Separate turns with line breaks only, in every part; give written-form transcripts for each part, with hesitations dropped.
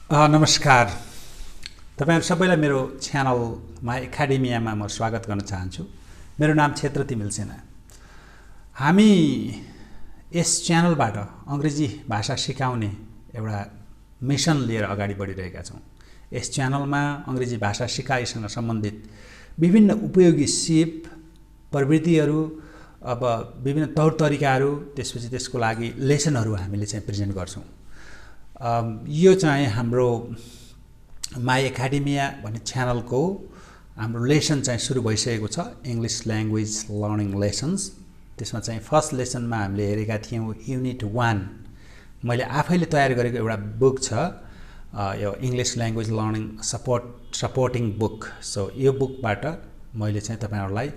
नमस्कार तपाईहरु सबैलाई मेरो च्यानल माई एकाडेमियामा म स्वागत गर्न चाहन्छु। मेरो नाम क्षेत्र तिमिल सेना। हामी यस च्यानलबाट अंग्रेजी भाषा सिकाउने एउटा मिशन लिएर अगाडि बढिरहेका छौं। यस च्यानलमा अंग्रेजी भाषा सिकाइसँग सम्बन्धित विभिन्न उपयोगी सिप प्रवृत्तिहरू अब विभिन्न तौर तरिकाहरू त्यसपछि त्यसको लागि लेसनहरू हामीले चाहिँ प्रेजेन्ट गर्छौं। यो चाहिँ हाम्रो माई एकाडेमिया भन्ने च्यानलको हाम्रो लेसन चाहिँ सुरु भइसकेको छ। English language learning lessons. त्यसमा चाहिँ फर्स्ट लेसनमा हामीले हेरेका थियौं युनिट 1। मैले आफैले तयार गरेको एउटा बुक छ यो English language learning supporting book. So यो बुकबाट मैले चाहिँ तपाईहरुलाई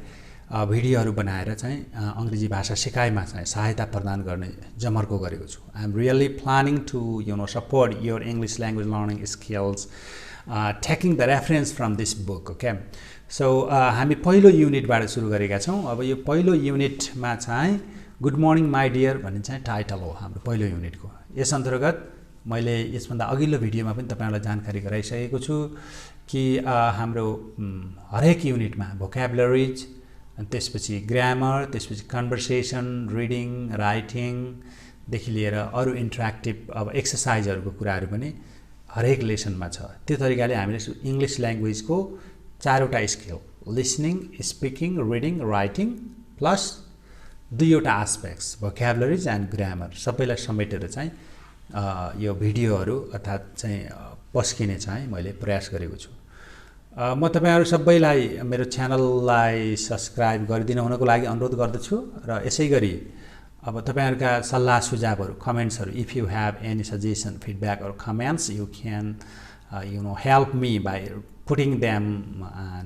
भिडियोहरू बनाएर चाहिँ अंग्रेजी भाषा सिकाइमा चाहिँ सहायता प्रदान गर्ने जमर्को गरेको छु। I am really planning to support your English language learning skills taking the reference from this book. Okay, so हामी पहिलो युनिटबाट सुरु गरेका छौं। अब यो पहिलो युनिटमा चाहिँ गुड मर्निङ माई डियर भन्ने चाहिँ टाइटल हो हाम्रो पहिलो युनिटको। यस अन्तर्गत मैले यसभन्दा अघिल्लो भिडियोमा पनि तपाईहरुलाई जानकारी गराइसकेको छु कि हाम्रो हरेक युनिटमा भोक्याबुलरिज अनि त्यसपछि ग्रामर, त्यसपछि कन्भर्सेसन, रिडिङ, राइटिङ देखि लिएर अरु इन्टरेक्टिभ अब एक्सरसाइजहरुको कुराहरु पनि हरेक लेसनमा छ। त्यो तरिकाले हामीले इंग्लिश ल्याङ्ग्वेजको चारवटा skill listening, speaking, reading, writing plus दुईवटा एस्पेक्ट्स भोक्याबुलरिज एन्ड ग्रामर सबैलाई समेटेर चाहिँ यो भिडियोहरु अर्थात चाहिँ पस्किने चाहिँ मैले प्रयास गरेको छु। म तपाईहरु सबैलाई मेरो च्यानललाई सब्स्क्राइब गरिदिनु हुनको लागि अनुरोध गर्दछु र यसैगरी अब तपाईहरुका सल्लाह सुझावहरु कमेन्ट्सहरु if you have any suggestion feedback or comments you can help me by putting them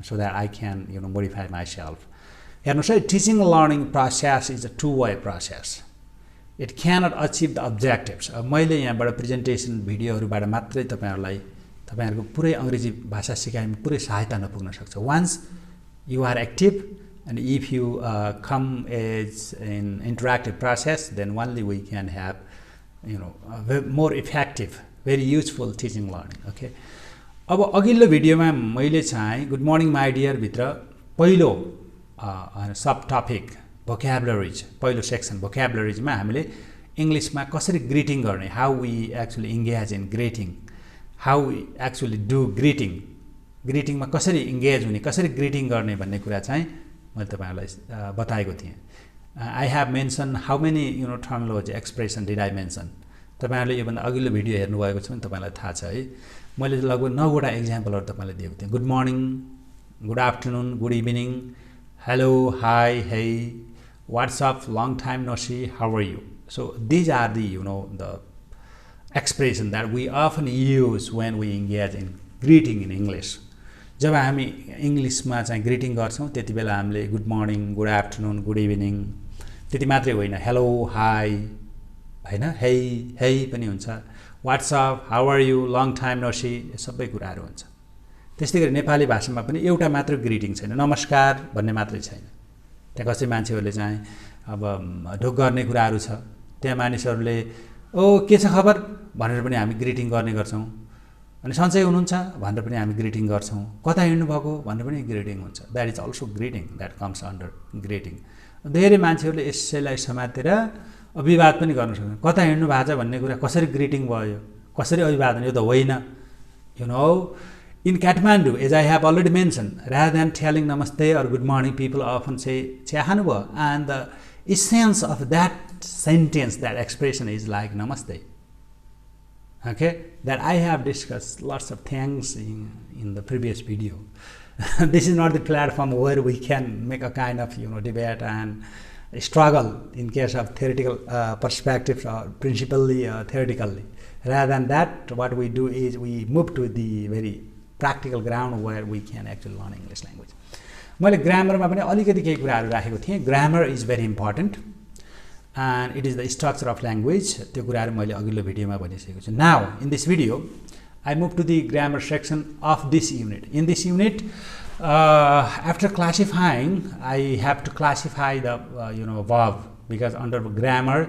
so that I can modify myself. हेर्नुस् है, teaching learning process is a two way process. It cannot achieve the objectives. अब मैले यहाँबाट presentation भिडियोहरुबाट मात्रै तपाईहरुको पुरै अंग्रेजी भाषा सिकाइमा पुरै सहायता नपुग्न सक्छ। Once you are active and if you come as an interactive process, then only we can have a more effective, very useful teaching learning. Okay, अब अघिल्लो भिडियोमा मैले चाहिँ गुड मर्निङ माई डियर भित्र पहिलो सब टपिक भोक्याबुलरिज पहिलो सेक्सन भोक्याबुलरिजमा हामीले इंग्लिशमा कसरी ग्रीटिङ गर्ने, how we actually engage in greeting, how we actually do ग्रीटिङमा कसरी इंगेज हुने, कसरी ग्रीटिङ गर्ने भन्ने कुरा चाहिँ मैले तपाईहरुलाई बताएको थिएँ। I have mention how many terminology expression did I mention. तपाईहरुले योभन्दा अघिल्लो भिडियो हेर्नुभएको छ भने तपाईलाई थाहा छ है। मैले लगभग 9 वटा एक्जाम्पलहरु तपाईलाई दिएको थिएँ। Good morning, good afternoon, good evening, hello, hi, hey, what's up, long time no see, how are you. So these are the the expression that we often use when we engage in greeting in English. जब हामी इंग्लिशमा चाहिँ greeting गर्छौं त्यति बेला हामीले good morning, good afternoon, good evening त्यति मात्रै होइन, हेलो, हाई हैन, हे पनि हुन्छ, what's up, how are you, long time no C, सबै कुराहरु हुन्छ। त्यस्तैगरी नेपाली भाषामा पनि एउटा मात्र ग्रीटिङ छैन, नमस्कार भन्ने मात्रै छैन। त्यहाँ कसै मान्छेहरुले चाहिँ अब ढोक गर्ने कुराहरु छ, त्यहाँ मानिसहरुले ओ के छ खबर भनेर पनि हामी ग्रीटिङ गर्ने गर्छौं। अनि सन्चै हुनुहुन्छ भनेर पनि हामी ग्रीटिङ गर्छौं। कता हिँड्नु भएको भनेर पनि ग्रीटिङ हुन्छ। That is also greeting, that comes under greeting. धेरै मान्छेहरुले यसैलाई समातेर अभिवाद पनि गर्न सक्छन्। कता हिँड्नु भएको छ भन्ने कुरा कसरी ग्रीटिङ भयो, कसरी अभिवादन, यो त होइन। In Kathmandu, as I have already mention, rather than telling namaste or good morning, people often say चिया खानु भयो, and the essence of that sentence, that expression is like namaste. Okay, that I have discussed lots of things in the previous video. This is not the platform where we can make a kind of debate and struggle in case of theoretical perspectives or principally theoretically. Rather than that, what we do is we move to the very practical ground where we can actually learn English language. मैले ग्रामरमा पनि अलिकति केही कुराहरु राखेको थिएँ। Grammar is very important and it is the structure of language. त्यो कुराहरु मैले अघिल्लो भिडियोमा भनिसकेको छु। Now in this video I move to the grammar section of this unit. In this unit after classifying, I have to classify the verb, because under grammar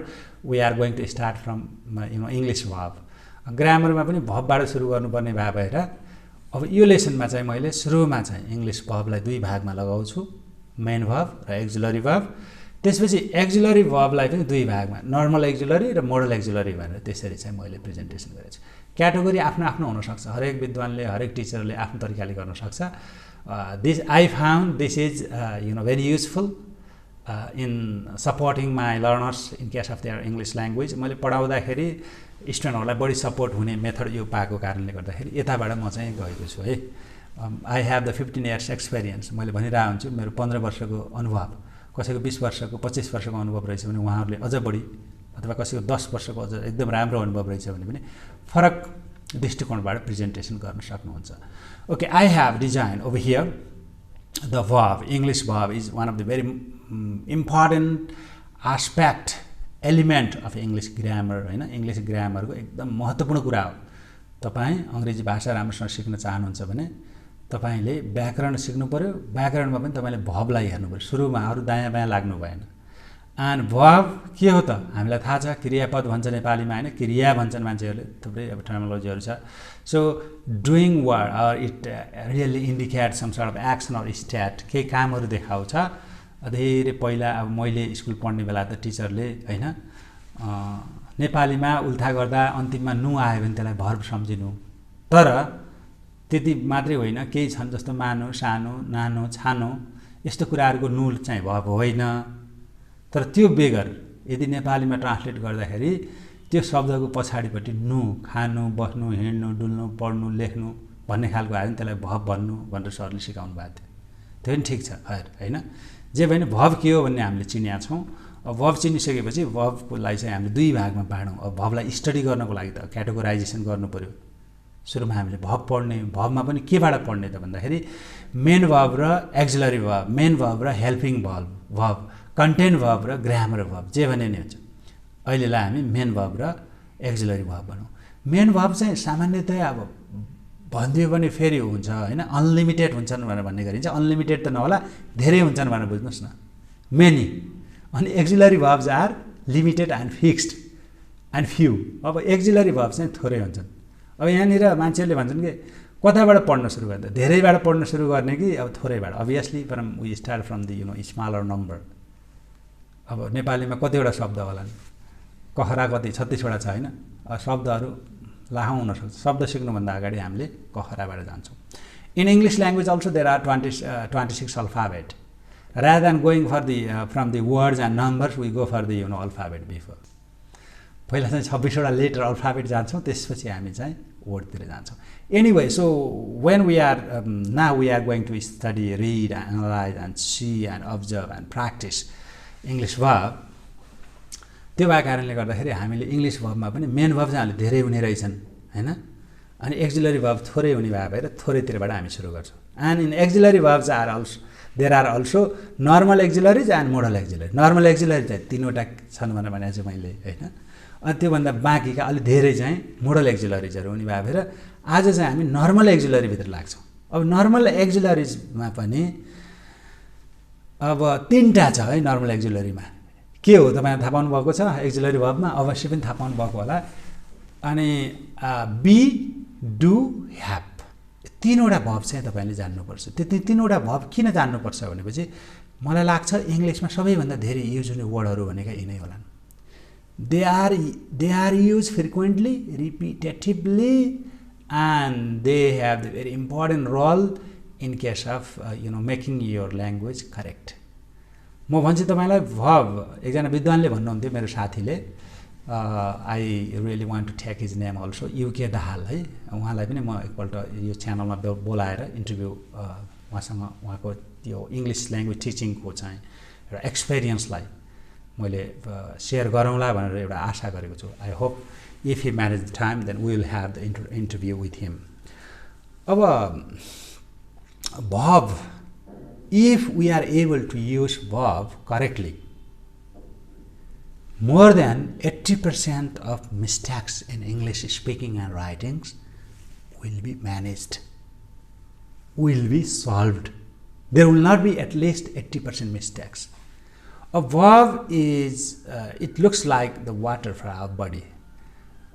we are going to start from English verb. ग्रामरमा पनि भबबाट सुरु गर्नुपर्ने भए भएर अब यो लेसनमा चाहिँ मैले सुरुमा चाहिँ इङ्ग्लिस भबलाई दुई भागमा लगाउँछु, मेन भब र एक्जिलरी भब। त्यसपछि एक्जिलरी भबलाई पनि दुई भागमा, नर्मल एक्जिलरी र मोडल एक्जिलरी भनेर त्यसरी चाहिँ मैले प्रेजेन्टेसन गरेको छु। क्याटेगोरी आफ्नो आफ्नो हुनसक्छ, हरेक विद्वानले हरेक टिचरले आफ्नो तरिकाले गर्न सक्छ। This I found this is very useful in supporting my learners in case of there English language. मैले पढाउँदाखेरि स्टुडेन्टहरूलाई बढी सपोर्ट हुने मेथड यो पाएको कारणले गर्दाखेरि यताबाट म चाहिँ गएको छु है। I have the 15 years experience. मैले भनिरहेको हुन्छु मेरो 15 वर्षको अनुभव, कसैको 20 वर्षको 25 वर्षको अनुभव रहेछ भने उहाँहरूले अझ बढी, अथवा कसैको 10 वर्षको अझ एकदम राम्रो अनुभव रहेछ भने पनि फरक दृष्टिकोणबाट प्रेजेन्टेसन गर्न सक्नुहुन्छ। Okay, I have design over here the verb. English verb is one of the very important aspect element of English grammar होइन। इङ्ग्लिस ग्रामरको एकदम महत्त्वपूर्ण कुरा हो। तपाईँ अङ्ग्रेजी भाषा राम्रोसँग सिक्न चाहनुहुन्छ भने तपाईँले व्याकरण सिक्नु पऱ्यो। व्याकरणमा पनि तपाईँले भबलाई हेर्नु पऱ्यो, सुरुमा अरू दायाँ बायाँ लाग्नु भएन। एन्ड भब के हो त हामीलाई थाहा छ, क्रियापद भन्छ नेपालीमा होइन, क्रिया भन्छन् मान्छेहरूले, थुप्रै अब टर्मिनोलोजीहरू छ। So doing word or it really indicate some sort of action or state, केही कामहरू देखाउँछ। धेरै पहिला अब मैले स्कुल पढ्ने बेला त टिचरले होइन नेपालीमा उल्था गर्दा अन्तिममा नु आयो भने त्यसलाई भर्ब सम्झिनु, तर त्यति मात्रै होइन, केही छन् जस्तो मानो, सानो, नानो, छानो, यस्तो कुराहरूको नु चाहिँ भर्ब होइन। तर त्यो बेगर यदि नेपालीमा ट्रान्सलेट गर्दाखेरि त्यो शब्दको पछाडिपट्टि नु, खानु, बस्नु, हिँड्नु, डुल्नु, पढ्नु, लेख्नु भन्ने खालको आयो भने त्यसलाई भब भन्नु भनेर सरले सिकाउनु भएको थियो। त्यो पनि ठिक छ होइन। जे भने भब के हो भन्ने हामीले चिनेका छौँ। अब भब चिनिसकेपछि भबलाई चाहिँ हामीले दुई भागमा बाँडौँ। अब भबलाई स्टडी गर्नको लागि त क्याटेगोराइजेसन गर्नु पऱ्यो। सुरुमा हामीले भब पढ्ने, भबमा पनि केबाट पढ्ने त भन्दाखेरि मेन भब र एक्जिलरी भब, मेन भब र हेल्पिङ भब, कन्टेन्ट भब र ग्रामर भब, जे भने नि हुन्छ। अहिलेलाई हामी मेन भब र एक्जिलरी भब भनौँ। मेन भब चाहिँ सामान्यतया अब भनिदियो भने फेरि हुन्छ होइन, अनलिमिटेड हुन्छन् भनेर भन्ने गरिन्छ। अनलिमिटेड त नहोला, धेरै हुन्छन् भनेर बुझ्नुहोस् न, मेनी। अनि auxiliary verbs are limited and fixed and few. अब एक्जिलरी भब चाहिँ थोरै हुन्छन्। अब यहाँनिर मान्छेहरूले भन्छन् कि कताबाट पढ्न सुरु गर्दा, धेरैबाट पढ्न सुरु गर्ने कि अब थोरैबाट। Obviously from we start from the smaller number. अब नेपालीमा कतिवटा शब्द होलान्, कहरा कति 36वटा छ होइन। शब्दहरू लाखौँ हुनसक्छ। शब्द सिक्नुभन्दा अगाडि हामीले कहराबाट जान्छौँ। In English language also there are 26 alphabet. rather than going for the from the words and numbers, we go for the alphabet before. पहिला चाहिँ 26वटा लेटर अल्फाबेट जान्छौँ, त्यसपछि हामी चाहिँ वर्डतिर जान्छौँ। Anyway, so when we are now we are going to study, read, analyze and see and observe and practice English verb. त्यो भएको कारणले गर्दाखेरि हामीले इङ्ग्लिस भर्बमा पनि मेन भर्ब चाहिँ हामीले धेरै हुने रहेछन् होइन। अनि एक्जिलरी भर्ब थोरै हुने भएर थोरैतिरबाट हामी सुरु गर्छौँ। And in auxiliary verbs are also there are also normal auxiliaries and modal auxiliary. Normal auxiliary चाहिँ 3वटा छन् भनेर भनेको छु मैले होइन। अनि त्योभन्दा बाँकीका अलिक धेरै चाहिँ मोडल एक्जिलरिजहरू हुने भएर आज चाहिँ हामी नर्मल एक्जिलरीभित्र लाग्छौँ। अब नर्मल एक्जिलरिजमा पनि अब 3टा छ है। नर्मल एक्जिलरीमा के हो तपाईँले थाहा पाउनु भएको छ? एक्जिलरी भर्बमा अवश्य पनि थाहा पाउनु भएको होला। अनि बी, डु, ह्याभ, 3वटा भर्ब चाहिँ तपाईँले जान्नुपर्छ। त्यो 3वटा भर्ब किन जान्नुपर्छ भनेपछि मलाई लाग्छ इङ्ग्लिसमा सबैभन्दा धेरै युज हुने वर्डहरू भनेका यिनै होलान्। They are use frequently, repetitively, and they have the very important role in case of making your language correct. म भन्छु तपाईँलाई भर्ब, एकजना विद्वानले भन्नुहुन्थ्यो मेरो साथीले, I really want to take his name also, UK Dahal है। उहाँलाई पनि म एकपल्ट यो च्यानलमा बोलाएर इन्टरभ्यू उहाँसँग उहाँको त्यो इङ्ग्लिस ल्याङ्ग्वेज टिचिङको चाहिँ एउटा एक्सपिरियन्सलाई मैले सेयर गरौँला भनेर एउटा आशा गरेको छु। I hope if he manage the time then we will have the interview with him. अब verb, if we are able to use verb correctly, more than 80% of mistakes in English speaking and writings will be managed, will be solved. There will not be at least 80% mistakes. A verb is, it looks like the water for our body.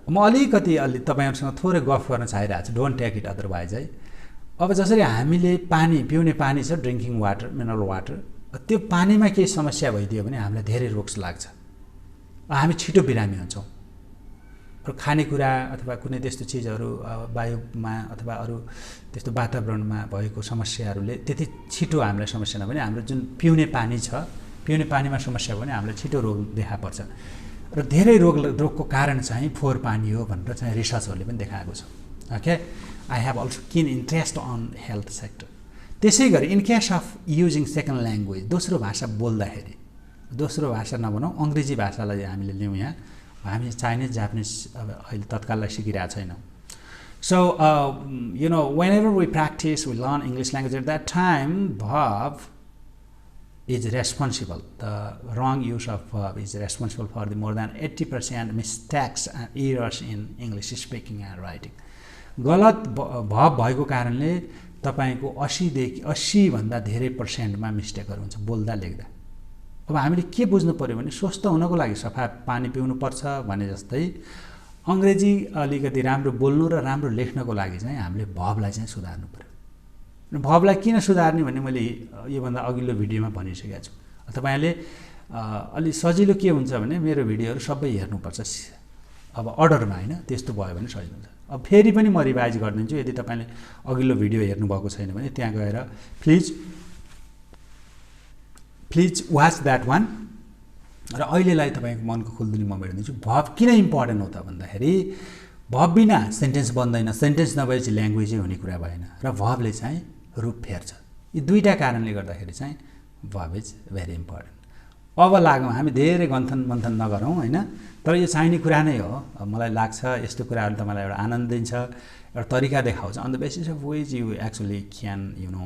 म अलिकति तपाईहरुसँग थोरै गफ गर्न चाहिरहेको छु, don't take it otherwise है। अब जसरी हामीले पानी पिउने पानी छ, ड्रिङ्किङ वाटर, मिनरल वाटर, त्यो पानीमा केही समस्या भइदियो भने हामीलाई धेरै रोग लाग्छ, हामी छिटो बिरामी हुन्छौँ। र खानेकुरा अथवा कुनै त्यस्तो चिजहरू वायुमा अथवा अरू त्यस्तो वातावरणमा भएको समस्याहरूले त्यति छिटो हामीलाई समस्या नभने हाम्रो जुन पिउने पानी छ, पिउने पानीमा समस्या भने हामीलाई छिटो रोग देखा पर्छ। र धेरै रोगको कारण चाहिँ फोहोर पानी हो भनेर चाहिँ रिसर्चहरूले पनि देखाएको छ। ओके, आई हेभ अल्सो किन इन्ट्रेस्ट अन हेल्थ सेक्टर। त्यसै गरी in case of using second language, दोस्रो भाषा बोल्दाखेरि, दोस्रो भाषा नभनौँ अङ्ग्रेजी भाषालाई हामीले लिउँ यहाँ, हामी चाइनिज जापानिज अब अहिले तत्काललाई सिकिरहेको छैनौँ। So you know whenever we practice we learn English language at that time verb is responsible. The wrong use of verb is responsible for the more than 80% mistakes and errors in English speaking and writing. गलत verb भएको कारणले तपाईको 80 भन्दा धेरै पर्सेन्टमा मिस्टेकहरु हुन्छ बोल्दा लेख्दा। अब हामीले के बुझ्नु पर्यो भने स्वस्थ हुनको लागि सफा पानी पिउनु पर्छ भने जस्तै अंग्रेजी अलिकति राम्रो बोल्नु र राम्रो लेख्नको लागि चाहिँ हामीले verb-लाई चाहिँ सुधार्नु पर्यो। verb-लाई किन सुधार्ने भन्ने मैले यो भन्दा अघिल्लो भिडियोमा भनिसकेको छु। तपाईले अलि सजिलो के हुन्छ भने मेरो भिडियोहरु सबै हेर्नुपर्छ अब अर्डरमा हैन, त्यस्तो भयो भने सजिलो हुन्छ। अब फेरि पनि म रिभाइज गर्दिन्छु, यदि तपाईले अघिल्लो भिडियो हेर्नु भएको छैन भने त्यहाँ गएर प्लिज वाच दैट वान। र अहिलेलाई तपाईको मनको खुल्दुली म भेट्दिन्छु। verb किन इम्पोर्टेन्ट हो त भन्दाखेरि verb बिना सेन्टेन्स बन्दैन, सेन्टेन्स नभएपछि ल्याङ्ग्वेजै हुने कुरा भएन र verb-ले चाहिँ रूप फेर्छ। यी दुईटा कारणले गर्दाखेरि चाहिँ verb इज भेरी इम्पोर्टेन्ट। अब लागौँ, हामी धेरै मन्थन नगरौँ हैन, तर यो चाहिने कुरा नै हो। मलाई लाग्छ यस्तो कुराहरु त मलाई एउटा आनन्द दिन्छ, एउटा तरिका देखाउँछ on the basis of which you actually can you know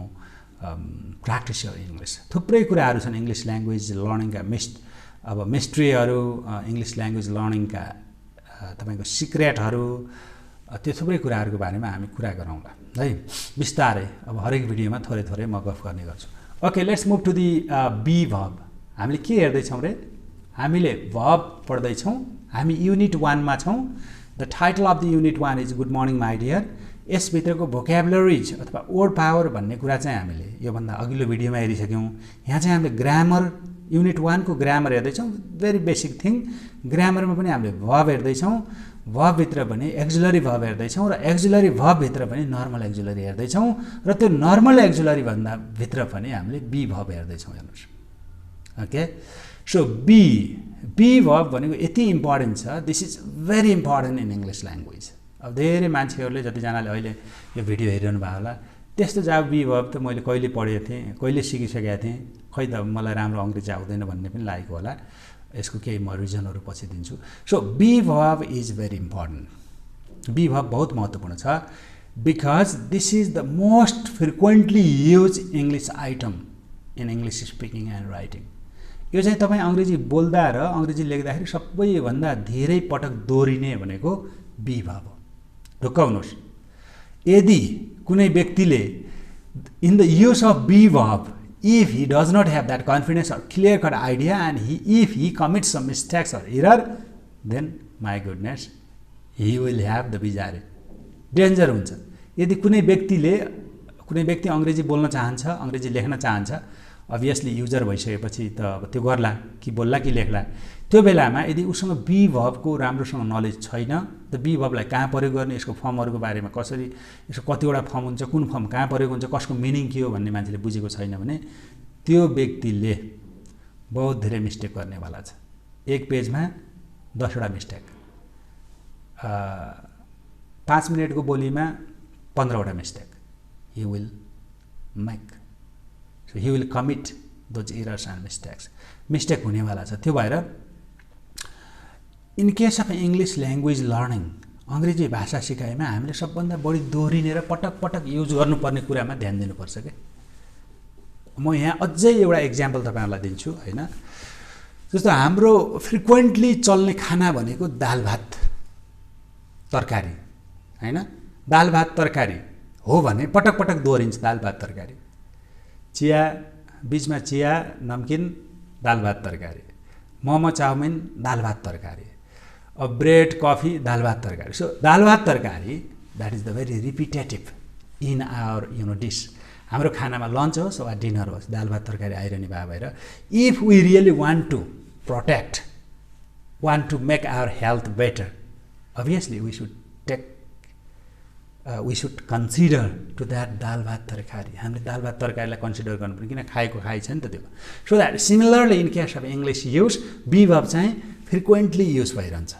practice your English. थुप्रै कुराहरु छन् इङ्ग्लिस ल्याङ्ग्वेज लर्निङका मिस्ट्रीहरु, इङ्ग्लिस ल्याङ्ग्वेज लर्निङका तपाईको सिक्रेटहरु, त्यो थुप्रै कुराहरुको बारेमा हामी कुरा गरौँला है बिस्तारै। अब हरेक भिडियोमा थोरै म गफ गर्ने गर्छु। Okay, let's move to the be verb। हामीले के हेर्दै छौं रे? हामीले verb पढ्दै छौं। हामी युनिट 1 मा छौं। The title of the unit 1 is good morning my dear. यस भित्रको भोक्याबुलरीज अथवा वर्ड पावर भन्ने कुरा चाहिँ हामीले यो भन्दा अघिल्लो भिडियोमा हेरिसक्यौं। यहाँ चाहिँ हामीले ग्रामर युनिट 1 को ग्रामर हेर्दै छौं, भेरी बेसिक थिङ। ग्रामरमा पनि हामीले verb हेर्दै छौं, verb भित्र पनि एक्जिलरी verb हेर्दै छौं र एक्जिलरी verb भित्र पनि नर्मल एक्जिलरी हेर्दै छौं र त्यो नर्मल एक्जिलरी भन्दा भित्र पनि हामीले बी verb हेर्दै छौं। हेर्नुस्, ओके। सो बी verb भनेको यति इम्पोर्टेन्ट छ, this is very important in English language. अब धेरै मान्छेहरूले जतिजनाले अहिले यो भिडियो हेरिरहनु भएको होला, त्यस्तो जब बी verb त मैले कहिले पढेको थिएँ, कहिले सिकिसकेको थिएँ, खै त मलाई राम्रो अङ्ग्रेजी आउँदैन भन्ने पनि लागेको होला। यसको केही म रिजनहरु पछि दिन्छु। So be verb is very important. Be verb बहुत महत्त्वपूर्ण छ because this is the most frequently use English item in English speaking and writing. यो चाहिँ तपाई अंग्रेजी बोल्दा र अंग्रेजी लेख्दाखेरि सबैभन्दा धेरै पटक दोहोरिने भनेको बी verb हो। ढुक्काउनुस्, यदि कुनै व्यक्तिले in the use of be verb, if he does not have that confidence or clear cut idea and if he commits some mistakes or error, then my goodness, he will have the बिजारे danger हुन्छ। यदि कुनै व्यक्ति अंग्रेजी बोल्न चाहन्छ, अंग्रेजी लेख्न चाहन्छ, अभियसली युजर भइसकेपछि त त्यो गर्ला कि बोल्ला कि लेख्ला। त्यो बेलामा यदि उसँग बी verb को राम्रोसँग नलेज छैन, त बी verb लाई कहाँ प्रयोग गर्ने, यसको फर्महरुको बारेमा कसरी, यसको कतिवटा फर्म हुन्छ, कुन फर्म कहाँ प्रयोग हुन्छ, कसको मिनिङ के हो भन्ने मान्छेले बुझेको छैन भने त्यो व्यक्तिले बहुत धेरै मिस्टेक गर्नेवाला छ। एक पेजमा 10 वटा मिस्टेक, 5 मिनेटको बोलीमा 15 वटा mistake he will make. So he will commit those errors and mistakes. Mistake हुनेवाला छ। त्यो भएर in case of English language learning, अंग्रेजी भाषा सिकाइमा हामीले सबभन्दा बढी दोहोरिने र पटक युज गर्नुपर्ने कुरामा ध्यान दिनुपर्छ के। म यहाँ अझै एउटा एक्जाम्पल तपाईहरुलाई दिन्छु हैन। जस्तो हाम्रो फ्रिक्वेन्टली चल्ने खाना भनेको दाल भात तरकारी हैन। दाल भात तरकारी हो भने पटक दोहोरिन्छ दाल भात तरकारी। चिया, बीचमा चिया, नमकिन, दाल भात तरकारी, मोमो, चाउमिन, दाल भात तरकारी। ब्रेड कफी दाल भात तरकारी so dal bhat tarkari that is the very repetitive in our dish हाम्रो खानामा लन्च होस् वा डिनर होस् दाल भात तरकारी आइरहने भएर if we really want to protect want to make our health better obviously we should consider to that dal bhat tarkari हामीले दाल भात तरकारीलाई कन्सिडर गर्नुपर्ने किन खाएको खाइ छ नि त त्यो so that similarly in case of English use be verb चाहिँ फ्रिक्वेन्टली युज भइरहन्छ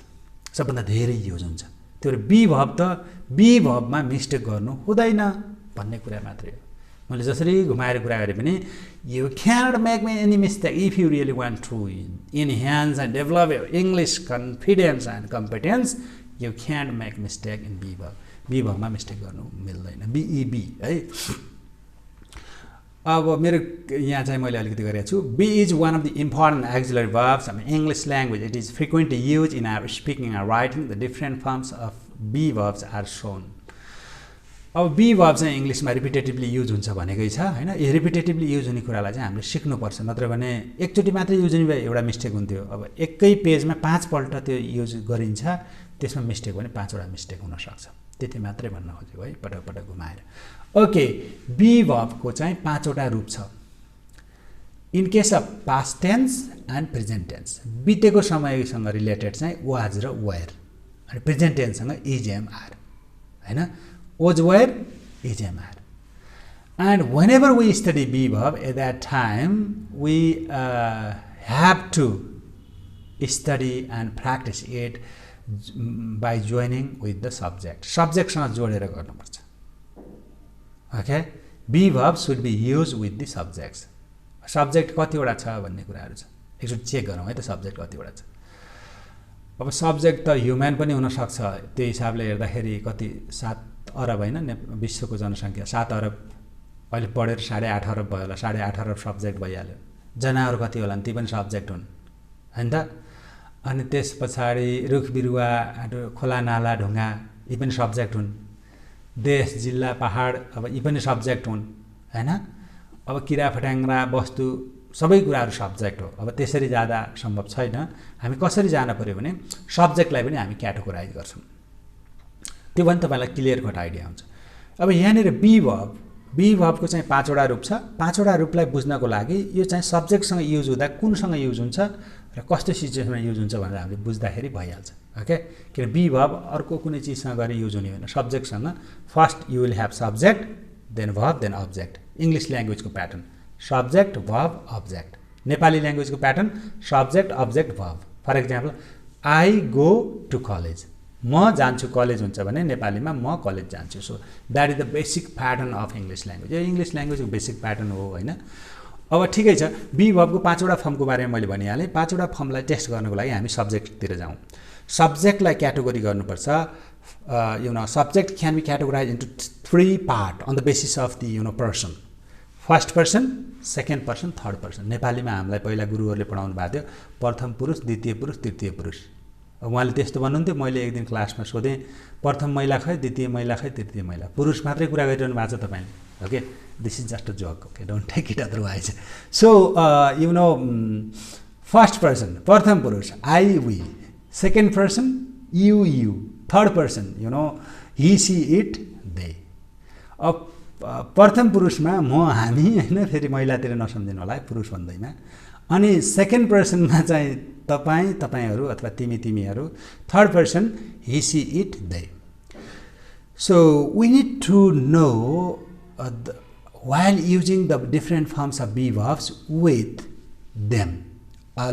सबभन्दा धेरै युज हुन्छ त्यो बी भर्ब त बी भर्बमा मिस्टेक गर्नु हुँदैन भन्ने कुरा मात्रै हो मैले जसरी घुमाएर कुरा गरे पनि you cannot make me any mistake if you really want to enhance and develop your English confidence and competence you can't make mistake in be verb be भर्बमा मिस्टेक गर्नु मिल्दैन बिइबी है अब मेरो यहाँ चाहिँ मैले अलिकति गरेको छु be is one of the important auxiliary verbs in English language it is frequently use in our speaking and writing the different forms of be verbs are shown अब बी भर्ब चाहिँ इङ्ग्लिसमा रिपिटेटिभली युज हुन्छ भनेकै छ होइन यो रिपिटेटिभली use हुने कुरालाई चाहिँ हामीले सिक्नुपर्छ नत्र भने एकचोटि मात्रै युज हुने भए एउटा मिस्टेक हुन्थ्यो अब एकै पेजमा 5 पल्ट त्यो युज गरिन्छ त्यसमा मिस्टेक भने 5वटा मिस्टेक हुनसक्छ त्यति मात्रै भन्न खोजेको है पटक पटक घुमाएर ओके बी भर्बको चाहिँ 5वटा रूप छ in case of past tense and present tense बितेको समयसँग रिलेटेड चाहिँ वाज र वेयर अनि प्रेजेन्ट टेन्ससँग इज एम आर होइन was were is mr and whenever we study be verb at that time we have to study and practice it by joining with the subject सँग जोडेर गर्नुपर्छ okay be verb should be used with the subjects subject कतिवटा छ भन्ने कुराहरु छ एकचोटि check गरौँ है त सब्जेक्ट कतिवटा छ अब सब्जेक्ट त ह्युमन पनि हुन सक्छ त्यो हिसाबले हेर्दाखेरि कति 7 अरब हैन विश्वको जनसंख्या 7 अरब अहिले बढेर 8.5 अरब भयो होला 8.5 अरब सब्जेक्ट भइहाल्यो जनावर कति होला ती पनि सब्जेक्ट हुन् हैन त अनि त्यसपछि रुख बिरुवा खोला नाला ढुङ्गा यी पनि सब्जेक्ट हुन् देश जिल्ला पहाड अब यी पनि सब्जेक्ट हुन् हैन अब किरा फट्याङ्ग्रा वस्तु सबै कुराहरु सब्जेक्ट हो अब त्यसरी जाँदा सम्भव छैन हामी कसरी जान पर्यो भने सब्जेक्टलाई पनि हामी क्याटेगोराइज गर्छौं त्यो पनि तपाईलाई क्लियर कट आइडिया हुन्छ अब यहाँनिर बी भर्बको चाहिँ 5वटा रूप छ 5वटा रूपलाई बुझ्नको लागि यो चाहिँ सब्जेक्टसँग युज हुँदा कुनसँग युज हुन्छ र कस्तो सिचुएसनमा युज हुन्छ भनेर हामीले बुझ्दाखेरि भइहाल्छ ओके किन बी भर्ब अर्को कुनै चीजसँग गरे युज हुने होइन सब्जेक्टसँग first you will have subject then verb then object English ल्याङ्ग्वेजको pattern subject verb object Nepali ल्याङ्ग्वेजको pattern subject object verb for example I go to college म जान्छु कलेज हुन्छ भने नेपालीमा म कलेज जान्छु so that is the basic pattern of English language यो इंग्लिश ल्याङ्ग्वेजको बेसिक प्याटर्न हो हैन अब ठिकै छ बी भर्बको 5वटा फर्मको बारेमा मैले भनिहाले 5वटा फर्मलाई टेस्ट गर्नको लागि हामी सब्जेक्टतिर जाउँ सब्जेक्टलाई क्याटेगोरी गर्नुपर्छ you know subject can be categorize into 3 part on the basis of the person first person second person third person नेपालीमा हामीलाई पहिला गुरुहरुले पढाउनु भएको थियो प्रथम पुरुष द्वितीय पुरुष तृतीय पुरुष उहाँले त्यस्तो भन्नुहुन्थ्यो मैले एक दिन क्लासमा सोधेँ प्रथम महिला खै द्वितीय महिला खै तृतीय महिला पुरुष मात्रै कुरा गरिरहनु भएको छ तपाईले okay this is just a joke okay don't take it otherwise so you know first person प्रथम पुरुष I we second person you third person you know he she it they अब प्रथम पुरुषमा म हामी हैन फेरि महिलातिर नसम्झिनु होला पुरुष भन्दैमा अनि सेकेन्ड पर्सनमा चाहिँ तपाई तपाईहरु अथवा तिमीहरु third person he she it they so we need to know while using the different forms of be verbs with them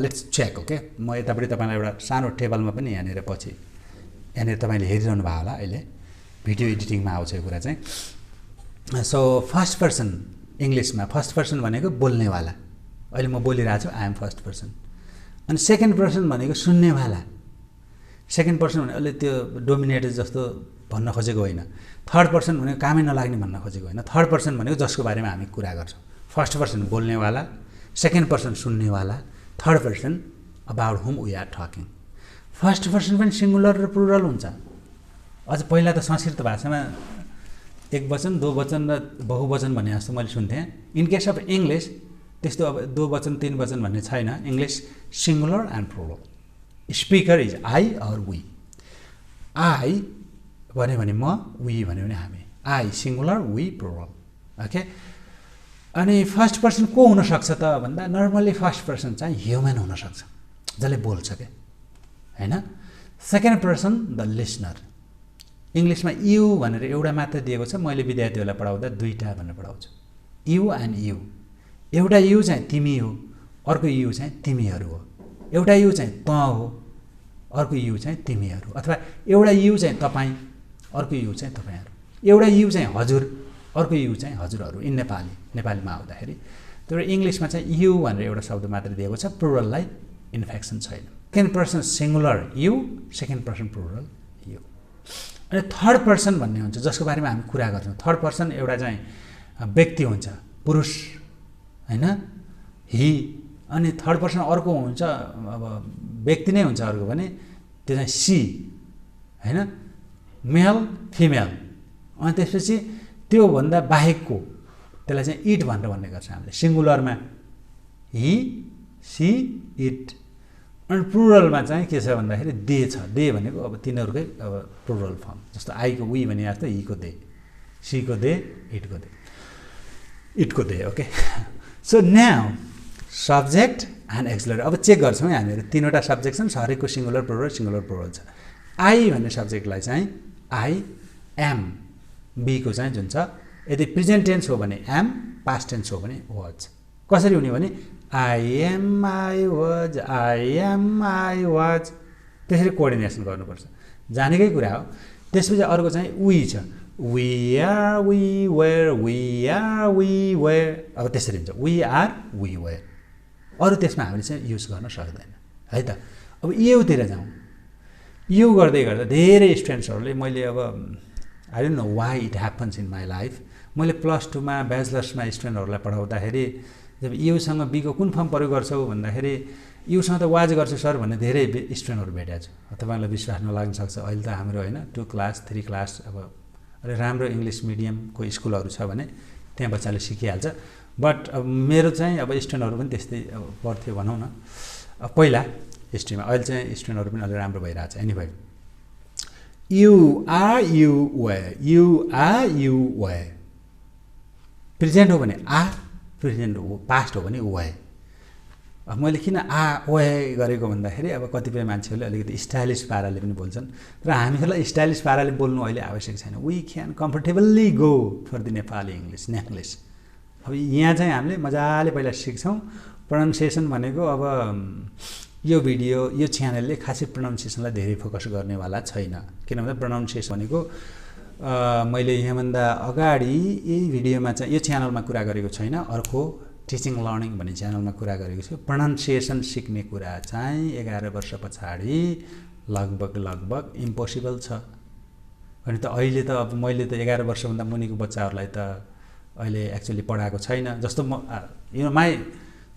let's check okay म यतापट्टि तपाईलाई एउटा सानो टेबलमा पनि यहाँनिर पछि यहाँनिर तपाईले हेरिरहनु भयो होला अहिले भिडियो एडिटिङमा आउँछ यो कुरा चाहिँ सो फर्स्ट पर्सन इंग्लिशमा फर्स्ट पर्सन भनेको बोल्नेवाला अहिले म बोलिरहेको छु आई एम फर्स्ट पर्सन अनि सेकेन्ड पर्सन भनेको सुन्नेवाला सेकेन्ड पर्सन भने अहिले त्यो डोमिनेटेड जस्तो भन्न खोजेको होइन थर्ड पर्सन भनेको कामै नलाग्ने भन्न खोजेको होइन थर्ड पर्सन भनेको जसको बारेमा हामी कुरा गर्छौं फर्स्ट पर्सन बोल्नेवाला सेकेन्ड पर्सन सुन्नेवाला third person about whom we are talking first person पनि सिंगुलर र प्लुरल हुन्छ अझ पहिला त संस्कृत भाषामा एक वचन दो वचन र बहुवचन भन्ने जस्तो मैले सुन्थे इन केस अफ इंग्लिश त्यस्तो अब दो वचन तीन वचन भन्ने छैन English singular and plural speaker is I or we I भन्यो भने म वी भन्यो भने हामी I singular we plural okay अनि फर्स्ट पर्सन को हुनसक्छ त भन्दा नर्मली फर्स्ट पर्सन चाहिँ ह्युमन हुनसक्छ जसले बोल्छ के हैन सेकेन्ड पर्सन द लिसनर इङ्ग्लिसमा यु भनेर एउटा मात्र दिएको छ मैले विद्यार्थीहरूलाई पढाउँदा दुईटा भनेर पढाउँछु यु एन्ड यु एउटा यु चाहिँ तिमी हो अर्को यु चाहिँ तिमीहरू हो एउटा यु चाहिँ त हो अर्को यु चाहिँ तिमीहरू अथवा एउटा यु चाहिँ तपाईँ अर्को यु चाहिँ तपाईँहरू एउटा यु चाहिँ हजुर अर्को यु चाहिँ हजुरहरू इन नेपालीमा आउँदाखेरि तर इङ्ग्लिसमा चाहिँ यु भनेर एउटा शब्द मात्र दिएको छ प्लुरललाई इन्फेक्सन छैन second person singular you second person plural you अनि थर्ड पर्सन भन्ने हुन्छ जसको बारेमा हामी कुरा गर्छौँ थर्ड पर्सन एउटा चाहिँ व्यक्ति हुन्छ पुरुष हैन हि अनि थर्ड पर्सन अर्को हुन्छ अब व्यक्ति नै हुन्छ अर्को भने त्यो चाहिँ सी हैन मेल फिमेल अनि त्यसपछि त्योभन्दा बाहेकको त्यसलाई चाहिँ इट भनेर भन्ने गर्छ हामीले सिङ्गुलरमा हि सी इट अनि प्लुरलमा चाहिँ के छ भन्दाखेरि दे छ दे भनेको अब तिनीहरूकै अब प्लुरल फर्म जस्तो आईको वी भने जस्तो हिको दे सीको दे इटको they okay so now subject and auxiliary अब चेक गर्छौँ हामीहरू तीनवटा सब्जेक्ट छन् हरेकको सिङ्गुलर प्लुरल छ आई भन्ने सब्जेक्टलाई चाहिँ आई एम बीको चाहिँ जुन छ यदि प्रेजेन्ट टेन्स हो भने एम पास्ट टेन्स हो भने वाज कसरी हुने भने आई एम आई वाज त्यसरी कोअर्डिनेसन गर्नुपर्छ जानेकै कुरा हो त्यसपछि अर्को चाहिँ वी छ वी आर वी वेयर अब त्यसरी हुन्छ वी आर वी वेयर अरू त्यसमा हामीले चाहिँ युज गर्न सक्दैन है त अब योतिर जाउँ यो गर्दै गर्दा धेरै स्टुडेन्ट्सहरूले मैले अब I don't know why it happens in my life मैले +2 मा ब्याचलर्समा स्टुडेन्टहरूलाई पढाउँदाखेरि जब युसँग बीको कुन फर्म प्रयोग गर्छौ भन्दाखेरि युसँग त वाज गर्छु सर भन्ने धेरै स्टुडेन्टहरू भेटेको छु तपाईँलाई विश्वास नलाग्न सक्छ अहिले त हाम्रो होइन 2 क्लास 3 क्लास अब अलि राम्रो इङ्ग्लिस मिडियमको स्कुलहरू छ भने त्यहाँ बच्चाले सिकिहाल्छ बट अब मेरो चाहिँ अब स्टुडेन्टहरू पनि त्यस्तै अब पढ्थ्यो भनौँ न पहिला हिस्ट्रीमा अहिले चाहिँ स्टुडेन्टहरू पनि अलि राम्रो भइरहेको छ anyway you are you were present हो भने आ प्रेजेन्ट हो पास्ट हो भने वे अब मैले किन वे गरेको भन्दाखेरि अब कतिपय मान्छेहरूले अलिकति स्टाइलिस पाराले पनि बोल्छन् र हामीहरूलाई स्टाइलिस पाराले बोल्नु अहिले आवश्यक छैन we can comfortably go for the Nepali English अब यहाँ चाहिँ हामीले मजाले पहिला सिक्छौँ प्रोनाउन्सिएसन भनेको अब यो भिडियो यो च्यानलले खासै प्रोनाउन्सिएसनलाई धेरै फोकस गर्नेवाला छैन किन भन्दा प्रोनाउन्सिएसन भनेको मैले यहाँभन्दा अगाडि यही भिडियोमा चाहिँ यो च्यानलमा कुरा गरेको छैन अर्को टिचिङ लर्निङ भन्ने च्यानलमा कुरा गरेको छु प्रोनाउन्सिएसन सिक्ने कुरा चाहिँ 11 वर्ष पछाडि लगभग इम्पोसिबल छ अनि त अहिले त अब मैले त 11 वर्षभन्दा मुनिको बच्चाहरूलाई त अहिले एक्चुअली पढाएको छैन जस्तो म you know my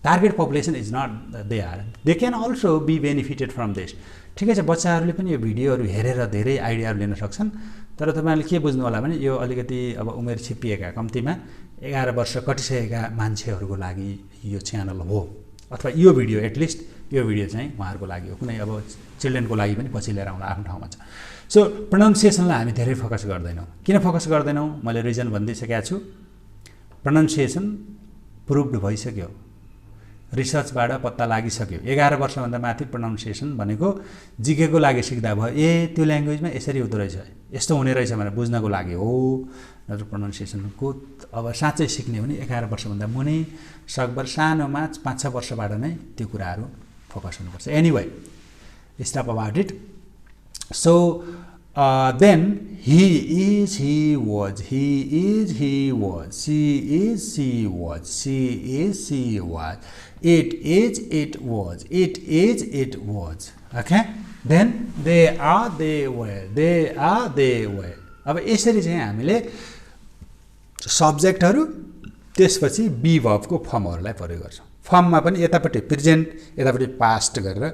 target population is not they can also be benefited from this ठिकै छ बच्चाहरूले पनि यो भिडियोहरू हेरेर धेरै आइडियाहरू लिन सक्छन् तर तपाईँहरूले के बुझ्नु होला भने यो अलिकति अब उमेर छिप्पिएका कम्तीमा 11 वर्ष कटिसकेका मान्छेहरूको लागि यो च्यानल हो अथवा यो भिडियो एटलिस्ट यो भिडियो चाहिँ उहाँहरूको लागि हो कुनै अब चिल्ड्रेनको लागि पनि पछि लिएर आउँदा आफ्नो ठाउँमा छ सो प्रोनाउन्सिएसनलाई हामी धेरै फोकस गर्दैनौँ किन फोकस गर्दैनौँ मैले रिजन भनिदिइसकेको छु प्रोनाउन्सिएसन प्रुभड भइसक्यो रिसर्चबाट पत्ता लागिसक्यो 11 वर्षभन्दा माथि प्रोनाउन्सिएसन भनेको जिकेको लागि सिक्दा भयो त्यो ल्याङ्ग्वेजमा यसरी हुँदो रहेछ यस्तो हुने रहेछ भनेर बुझ्नको लागि हो नत्र प्रोनाउन्सिएसनको अब साँच्चै सिक्ने भने 11 वर्षभन्दा मुनि सकभर सानोमा 5-6 वर्षबाट नै त्यो कुराहरू फोकस हुनुपर्छ anyway stop about it so then he is he was she is she was it is it was okay then they are they were अब यसरी चाहिँ हामीले सब्जेक्टहरू त्यसपछि बी भर्बको फर्महरूलाई प्रयोग गर्छौँ फर्ममा पनि यतापट्टि प्रेजेन्ट यतापट्टि पास्ट गरेर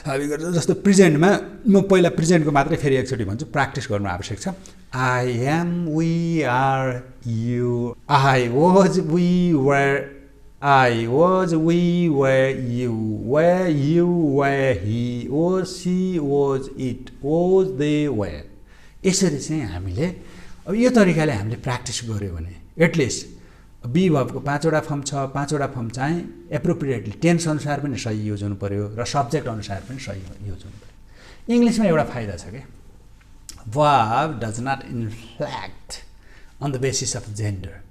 हामी गर्छ जस्तो प्रेजेन्टमा म पहिला प्रेजेन्टको मात्रै फेरि एकचोटि भन्छु प्र्याक्टिस गर्नु आवश्यक छ I am we are you I was we were I was, we were, you were, he was, she was, it was, they were. यसरी चाहिँ हामीले अब यो तरिकाले हामीले प्र्याक्टिस गर्यो भने एटलिस्ट बी भर्बको 5 वटा फर्म छ, 5 वटा फर्म चाहिँ एप्रोप्रिएटली टेन्स अनुसार पनि सही युज हुनु पर्यो र सब्जेक्ट अनुसार पनि सही युज हुनु पर्यो। इङ्ग्लिसमा एउटा फाइदा छ के, verb does not inflect on the basis of gender।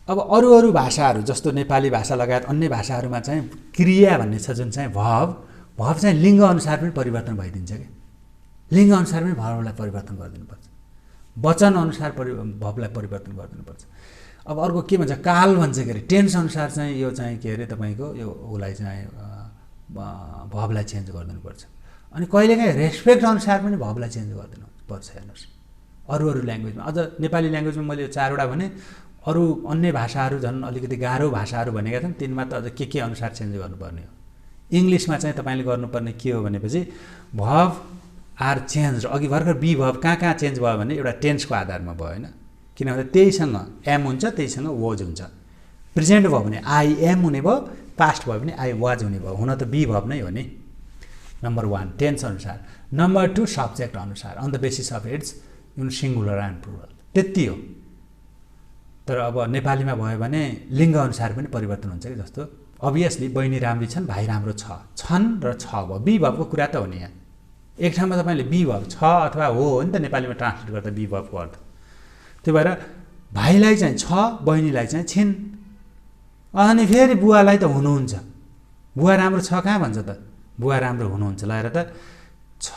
अब अरू भाषाहरू जस्तो नेपाली भाषा लगायत अन्य भाषाहरूमा चाहिँ क्रिया भन्ने छ जुन चाहिँ verb चाहिँ लिङ्ग अनुसार पनि परिवर्तन भइदिन्छ के, लिङ्ग अनुसार पनि verbलाई परिवर्तन गरिदिनुपर्छ, वचन अनुसार verbलाई परिवर्तन गरिदिनुपर्छ। अब अर्को के भन्छ, काल भन्छ के अरे, टेन्स अनुसार चाहिँ यो चाहिँ के अरे तपाईँको यो उसलाई चाहिँ verbलाई चेन्ज गरिदिनुपर्छ। अनि कहिलेकाहीँ रेस्पेक्ट अनुसार पनि verbलाई चेन्ज गरिदिनु पर्छ। हेर्नुहोस् अरू ल्याङ्ग्वेजमा, अझ नेपाली ल्याङ्ग्वेजमा मैले यो 4 वटा भने, अरू अन्य भाषाहरू झन् अलिकति गाह्रो भाषाहरू भनेका छन्, तिनमा त अझ के अनुसार चेन्ज गर्नुपर्ने हो। इङ्ग्लिसमा चाहिँ तपाईँले गर्नुपर्ने के हो भनेपछि verb आर चेन्ज, अघि भर्खर बी भर्ब कहाँ चेन्ज भयो भने एउटा टेन्सको आधारमा भयो होइन, किनभने त्यहीसँग एम हुन्छ, त्यहीसँग वज हुन्छ। प्रेजेन्ट भयो भने आई एम हुने भयो, पास्ट भयो भने आई वाज हुने भयो, हुन त बी भर्ब नै हो नि। नम्बर 1 टेन्स अनुसार, नम्बर 2 सब्जेक्ट अनुसार, on the basis of its singular and plural, त्यति हो। तर अब नेपालीमा भयो भने लिङ्ग अनुसार पनि परिवर्तन हुन्छ कि, जस्तो अभियसली बहिनी राम्री छन्, भाइ राम्रो छ, छन् र छ भयो, बी भर्बको कुरा त हो नि। यहाँ एक ठाउँमा तपाईँले बी भर्ब छ अथवा हो नि त नेपालीमा ट्रान्सलेट गर्दा बी भर्बको अर्थ। त्यही भएर भाइलाई चाहिँ छ, बहिनीलाई चाहिँ छिन्, अनि फेरि बुवालाई त हुनुहुन्छ, बुवा राम्रो छ कहाँ भन्छ त, बुवा राम्रो हुनुहुन्छ। ल हेर त, छ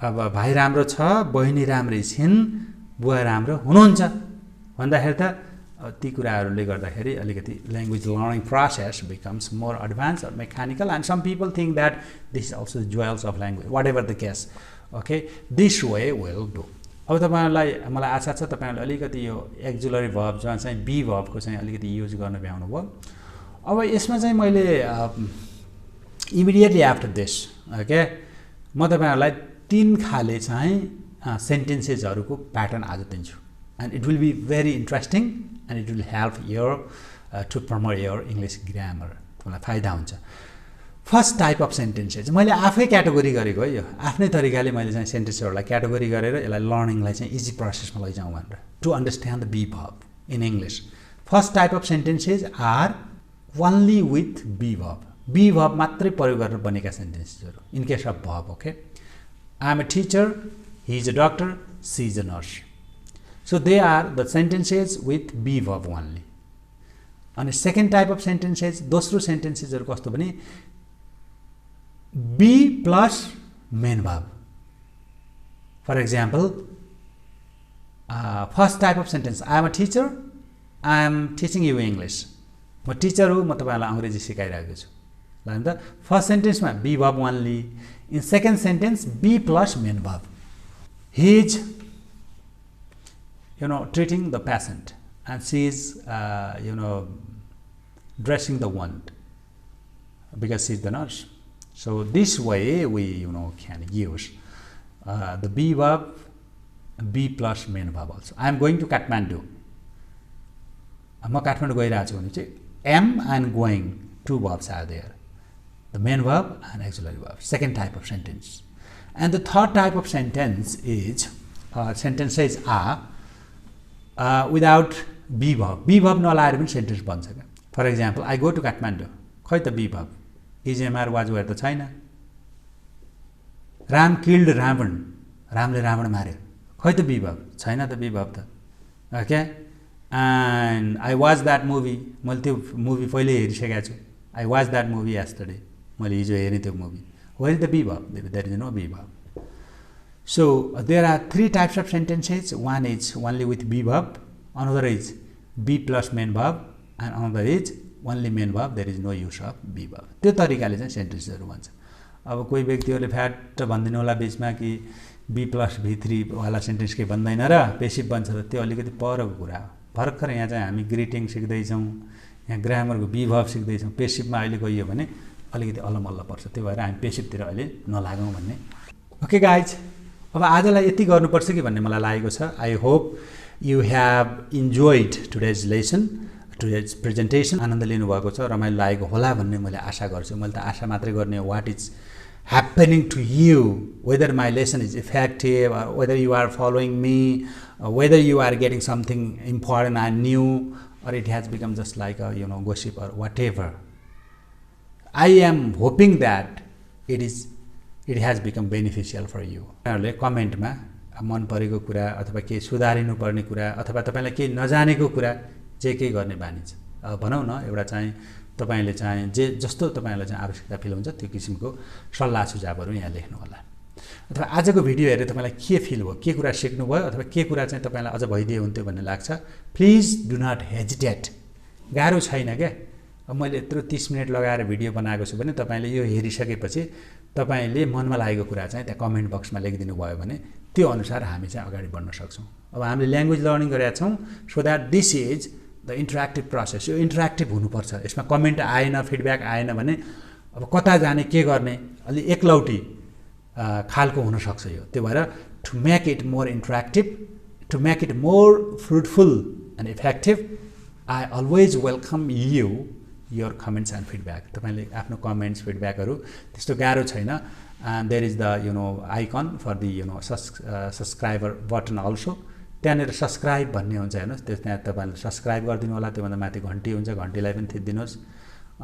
अब भाइ राम्रो छ, बहिनी राम्रै छिन्, बुवा राम्रो हुनुहुन्छ भन्दाखेरि त ती कुराहरूले गर्दाखेरि अलिकति language learning process becomes more advance or mechanical, and some people think that this is also goals of language, whatever the case. Okay, this way will do. अब तपाईँहरूलाई मलाई आशा छ तपाईँहरूले अलिकति यो एक्जुलरी भर्ब जहाँ चाहिँ बी भर्बको चाहिँ अलिकति युज गर्न भ्याउनु भयो। अब यसमा चाहिँ मैले इमिडिएटली आफ्टर दिस ओके म तपाईँहरूलाई 3 खाले चाहिँ सेन्टेन्सेसहरूको प्याटर्न आज दिन्छु, and it will be very interesting and it will help your to promote your English grammar, मलाई फाइदा हुन्छ। फर्स्ट टाइप अफ सेन्टेन्सेस मैले आफै क्याटेगोरी गरेको है, यो आफ्नै तरिकाले मैले चाहिँ सेन्टेन्सहरूलाई क्याटेगोरी गरेर यसलाई लर्निङलाई चाहिँ इजी प्रोसेसमा लैजाउँ भनेर, to understand the be verb in English. First type of sentences are only with be verb, be verb मात्रै प्रयोग गरेर बनेका सेन्टेन्सेसहरू in case of verb. Okay, I am a teacher, he is a doctor, she is a nurse, so they are the sentences with be verb only. अनि second type of sentences, दोस्रो सेन्टेन्सेसहरू कस्तो भने be plus main verb. For example, first type of sentence, I am a teacher, I am teaching you English, म teacher हो, म तपाईँलाई अङ्ग्रेजी सिकाइरहेको छु। ल त फर्स्ट सेन्टेन्समा be verb only, in second sentence be plus main verb. He is treating the patient and she is dressing the wound because she is the nurse. So this way we can use the be verb, be plus main verb also. I am going to Kathmandu. म काठमाडौँ गइरहेको छु भने चाहिँ am and going, 2 verbs are there, the main verb and auxiliary verb, second type of sentence. And the third type of sentence is sentences are without be verb, be verb नलाएर पनि sentence बन्छ क्या। For example, I go to Kathmandu, खै त be verb, is am are was were त छैन। Ram killed Ravan, रामले रावण मार्यो, खै त बी भर्ब, छैन त बी भर्ब त। Okay, and I watch that movie, मैले त्यो मुभी पहिल्यै हेरिसकेको छु, I watch that movie yesterday, मैले हिजो हेरेँ त्यो movie, where is the be verb, there is no be verb. So there are 3 types of sentences. One is only with be verb, another is be plus main verb, and another is only main verb, there is no use of be verb. त्यो तरिकाले चाहिँ सेन्टेन्सहरू भन्छ। अब कोही व्यक्तिहरूले fat भनिदिनु होला बिचमा कि बी प्लस भी3 वाला सेन्टेन्स केही भन्दैन र पेसिभ बन्छ, र त्यो अलिकति परको कुरा हो। भर्खर यहाँ चाहिँ हामी ग्रिटिङ सिक्दैछौँ, यहाँ ग्रामरको बी भर्ब सिक्दैछौँ, पेसिभमा अहिले गइयो भने अलिकति अल्लमल्ल पर्छ, त्यो भएर हामी पेसिभतिर अहिले नलागौँ भन्ने। ओके गाइज, अब आजलाई यति गर्नुपर्छ कि भन्ने मलाई लागेको छ। I hope you have enjoyed today's lesson. Today's presentation आनन्द लिनुभएको छ, रमाइलो लागेको होला भन्ने मैले आशा गर्छु। मैले त आशा मात्रै गर्ने हो। What is happening to you, whether my lesson is effective, or whether you are following me, or whether you are getting something important and new, or it has become just like a gossip or whatever. I am hoping that it has become beneficial for you. Comment ma मन परेको कुरा अथवा केही सुधारिनु पर्ने कुरा अथवा तपाईलाई केही नजानेको कुरा जे केही गर्ने बानी छ, भनौँ न एउटा चाहिँ तपाईले चाहिँ जे जस्तो तपाईलाई चाहिँ आवश्यकता फिल हुन्छ त्यो किसिमको सल्लाह सुझावहरू यहाँ लेख्नु होला। अथवा आजको भिडियो हेरेर तपाईलाई के फिल भयो, के कुरा सिक्नु भयो अथवा के कुरा चाहिँ तपाईलाई अझ भइदिए हुन्थ्यो भन्ने लाग्छ, प्लिज डु नट हेजिटेट। गाह्रो छैन क्या। अब मैले यत्रो 30 मिनट लगाएर भिडियो बनाएको छु भने तपाईले यो हेरिसकेपछि तपाईले मनमा लागेको कुरा चाहिँ त्यहाँ कमेन्ट बक्समा लेखिदिनु भयो भने त्यो अनुसार हामी चाहिँ अगाडि बढ्न सक्छौँ। अब हामीले ल्याङ्ग्वेज लर्निङ गरेका छौँ, so that this is the interactive process. यो इन्टरेक्टिभ हुनुपर्छ। यसमा कमेन्ट आएन, फिडब्याक आएन भने अब कता जाने के गर्ने अलि एकलौटी खालको हुनसक्छ यो। त्यो भएर to make it more interactive, to make it more fruitful and effective, I always welcome your comments and feedback. तपाईँले आफ्नो कमेन्ट्स फिडब्याकहरू त्यस्तो गाह्रो छैन। and there is the icon for the subscriber button also. त्यहाँनिर सब्स्क्राइब भन्ने हुन्छ हेर्नुस्, त्यहाँ तपाईले सब्स्क्राइब गरिदिनु होला। त्योभन्दा माथि घन्टी हुन्छ, घन्टीलाई पनि थिच्दिनुस्।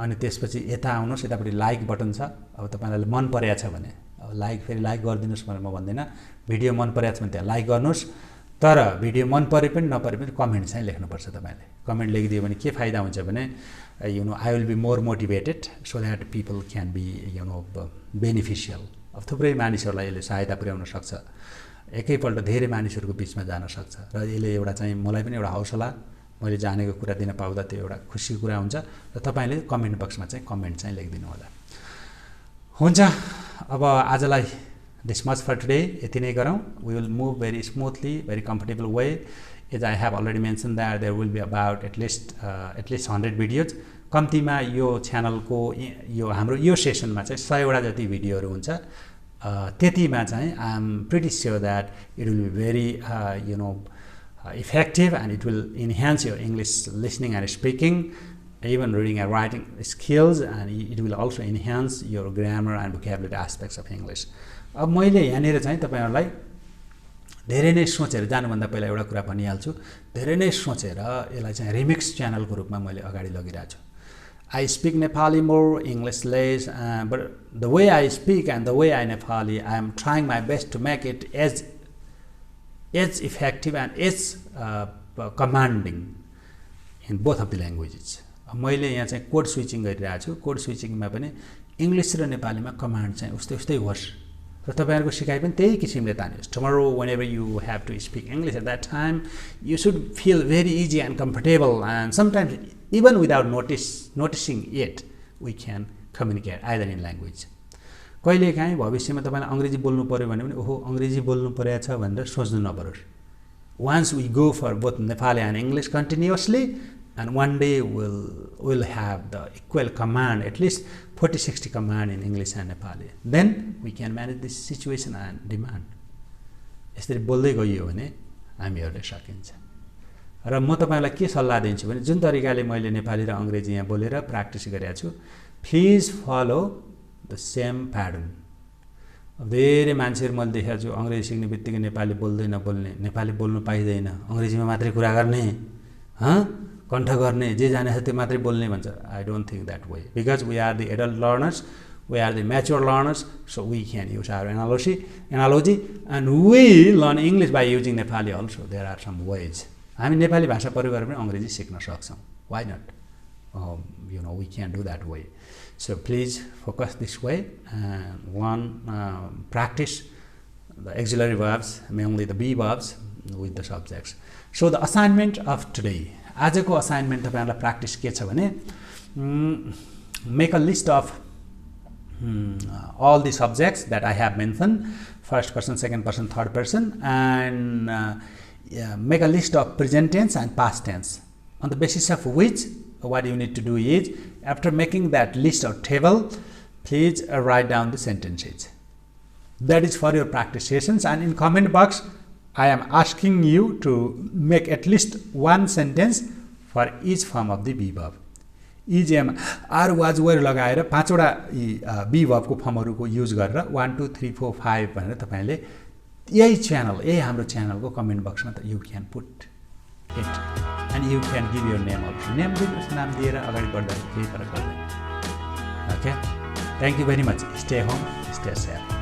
अनि त्यसपछि यता आउनुस्, यतापट्टि लाइक बटन छ। अब तपाईलाई मन परेछ भने अब फेरि लाइक गरिदिनुस् भनेर म भन्दिनँ। भिडियो मन परेछ भने त्यहाँ लाइक गर्नुस्, तर भिडियो मन परे पनि नपरे पनि कमेन्ट चाहिँ लेख्नुपर्छ। तपाईले कमेन्ट लेखिदियो भने के फाइदा हुन्छ भने I will be more motivated so that people can be beneficial. अब थुप्रै मानिसहरूलाई यसले सहायता पुर्याउन सक्छ, एकैपल्ट धेरै मानिसहरूको बिचमा जान सक्छ र यसले एउटा चाहिँ मलाई पनि एउटा हौसला, मैले जानेको कुरा दिन पाउँदा त्यो एउटा खुसीको कुरा हुन्छ। र तपाईले कमेन्ट बक्समा चाहिँ कमेन्ट चाहिँ लेखिदिनु होला। हुन्छ, अब आजलाई this much for today. यति नै गरौँ। We will move very smoothly, very comfortable way. As I have already mentioned that there will be about at least 100 videos. कम्तीमा यो च्यानलको यो हाम्रो यो सेसनमा चाहिँ 100 वटा जति भिडियोहरू हुन्छ। त्यतिमा चाहिँ I am pretty sure that it will be very effective and it will enhance your English listening and speaking, even reading and writing skills, and it will also enhance your grammar and vocabulary aspects of English. अब मैले यहाँनिर चाहिँ तपाईहरुलाई धेरै नै सोचेर जानुभन्दा पहिला एउटा कुरा भनिहाल्छु। धेरै नै सोचेर यसलाई चाहिँ रिमिक्स च्यानलको रूपमा मैले अगाडि लगिरहेको छु। I speak Nepali more, English less, but the way I speak and the way I Nepali, I am trying my best to make it as effective and as commanding in both of the languages. मैले यहाँ चाहिँ code switching गरिरहेको छु। Code स्विचिङमा पनि English र नेपालीमा command चाहिँ उस्तै होस् र तपाईहरुको सिकाइ पनि त्यही किसिमले तानियोस्। Tomorrow, whenever you have to speak English at that time, you should feel very easy and comfortable, and sometimes even without noticing it, we can communicate either in language. कहिले काहीँ भविष्यमा तपाईलाई अंग्रेजी बोल्नु पर्यो भने पनि ओहो अंग्रेजी बोल्नु परेछ भनेर सोच्नु नपरोस्। Once we go for both Nepali and English continuously, and one day we'll have the equal command, at least 40-60 command in English and Nepali. Then we can manage this situation and demand. यसरी बोल्दै गइयो भने हामीहरुले सकिन्छ। र म तपाईलाई के सल्लाह दिन्छु भने जुन तरिकाले मैले नेपाली र अंग्रेजी यहाँ बोलेर प्र्याक्टिस गरेको छु, please follow the same pattern. अब धेरै मान्छेहरु मैले देखेको छु अंग्रेजी सिक्ने बित्तिकै नेपाली बोल्दै नबोल्ने, नेपाली बोल्नु पाइदैन, अंग्रेजीमा मात्रै कुरा गर्ने, कण्ठ गर्ने, जे जाने छ त्यो मात्रै बोल्ने भन्छ। I don't think that way, because we are the adult learners, we are the mature learners, so we can use our analogy, and we learn English by using Nepali also. There are some ways. हामी नेपाली भाषा प्रयोग गरेर पनि अंग्रेजी सिक्न सक्छौं। Why not? We can do that way. So please focus this way and practice the auxiliary verbs, mainly the be verbs with the subjects. So the assignment of today. आजको assignment तपाईहरुलाई प्र्याक्टिस के छ भने make a list of all the subjects that I have mentioned, first person, second person, third person, and make a list of present tense and past tense, on the basis of which what you need to do is, after making that list or table, please write down the sentences. That is for your practice sessions, and in comment box I am asking you to make at least one sentence for each form of the be verb. Is am are was were लगाएर 5वटा यी be भर्बको फर्महरूको use गरेर 1 2 3 4 5 भनेर तपाईँले यही channel, यही हाम्रो च्यानलको comment बक्समा त you can put it and you can give your name also. Name दिनुहोस्, नाम दिएर अगाडि बढ्दा केही फरक पर्दैन। Okay, thank you very much. Stay home, stay safe.